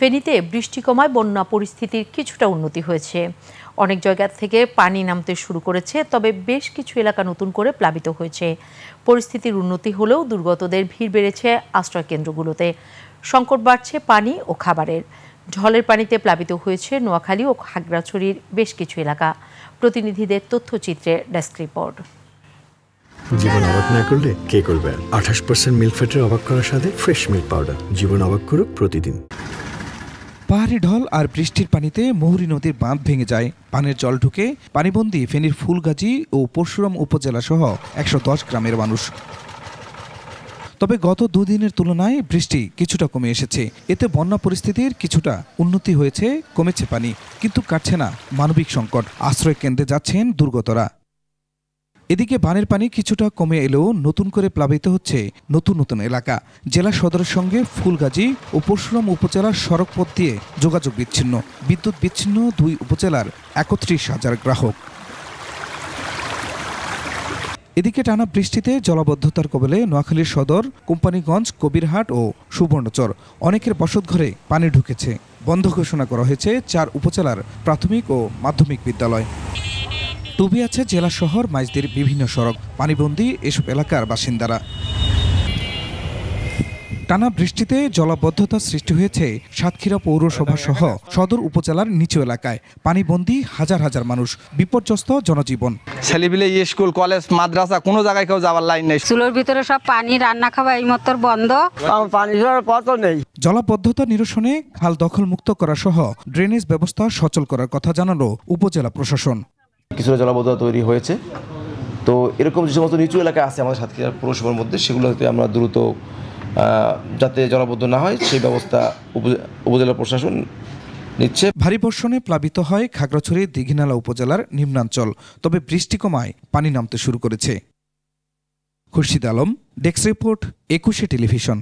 ফেনীতে বৃষ্টি কমায় বন্যা পরিস্থিতির কিছুটা উন্নতি হয়েছে। অনেক জায়গা থেকে পানি নামতে শুরু করেছে, তবে বেশ কিছু এলাকা নতুন করে প্লাবিত হয়েছে। পরিস্থিতির উন্নতি হলেও দুর্গতদের ভিড় বেড়েছে আশ্রয় কেন্দ্রগুলোতে। সংকট বাড়ছে পানি ও খাবারের। ঢলের পানিতে প্লাবিত হয়েছে নোয়াখালী ও খাগড়াছড়ির বেশ কিছু এলাকা। প্রতিনিধিদের তথ্যচিত্রে ডেস্ক রিপোর্ট। জীবন অবাক না করলে কে করবে? 28% মিল্ক ফ্যাটের অবাক করার সাথে ফ্রেশ মিল্ক পাউডার। জীবন অবাক করুক প্রতিদিন। পাহাড়ি ঢল আর বৃষ্টির পানিতে মুহুরী নদীর বাঁধ ভেঙে যায়। পানির জল ঢুকে পানিবন্দী ফেনীর ফুলগাজী ও পরশুরাম উপজেলা সহ 110 গ্রামের মানুষ। তবে গত দুদিনের তুলনায় বৃষ্টি কিছুটা কমে এসেছে। এতে বন্যা পরিস্থিতির কিছুটা উন্নতি হয়েছে, কমেছে পানি, কিন্তু কাটছে না মানবিক সংকট। আশ্রয় কেন্দ্রে যাচ্ছেন দুর্গতরা। এদিকে বানের পানি কিছুটা কমে এলেও নতুন করে প্লাবিত হচ্ছে নতুন নতুন এলাকা। জেলা সদরের সঙ্গে ফুলগাজী ও পরশুরাম উপজেলার সড়ক পথ দিয়ে যোগাযোগ বিচ্ছিন্ন, বিদ্যুৎ বিচ্ছিন্ন দুই উপজেলার 31,000 গ্রাহক। এদিকে টানা বৃষ্টিতে জলাবদ্ধতার কবলে নোয়াখালীর সদর, কোম্পানিগঞ্জ, কবিরহাট ও সুবর্ণচর। অনেকের বসতঘরে পানি ঢুকেছে। বন্ধ ঘোষণা করা হয়েছে 4 উপজেলার প্রাথমিক ও মাধ্যমিক বিদ্যালয়। ডুবে আছে জেলা শহর মাইজদির বিভিন্ন সড়ক। পানিবন্দী এসব এলাকার বাসিন্দারা। টানা বৃষ্টিতে জলাবদ্ধতা সৃষ্টি হয়েছে সাতক্ষীরা পৌরসভা সহ সদর উপজেলার নিচু এলাকায়। পানিবন্দী হাজার হাজার মানুষ, বিপর্যস্ত জনজীবন। ছেলেপিলে স্কুল, কলেজ, মাদ্রাসা কোনো জায়গায় কেউ যাওয়ার লাইন নেই। চুলোর ভিতরে সব পানি, রান্না খাওয়া এই মতো বন্ধ। পানি পথ নেই। জলাবদ্ধতা নিরসনে খাল দখল মুক্ত করা সহ ড্রেনেজ ব্যবস্থা সচল করার কথা জানালো উপজেলা প্রশাসন। কিছুটা জলাবদ্ধতা তৈরি হয়েছে, তো এরকম যে সমস্ত নিচু এলাকা আছে আমাদের সাতক্ষীরা পৌরসভার মধ্যে, সেগুলোতে আমরা দ্রুত যাতে জলাবদ্ধ না হয় সেই ব্যবস্থা উপজেলা প্রশাসন নিচ্ছে। ভারী বর্ষণে প্লাবিত হয় খাগড়াছড়ি দীঘিনালা উপজেলার নিম্নাঞ্চল, তবে বৃষ্টি কমায় পানি নামতে শুরু করেছে। Khurshid Alam, desk report, 21 television.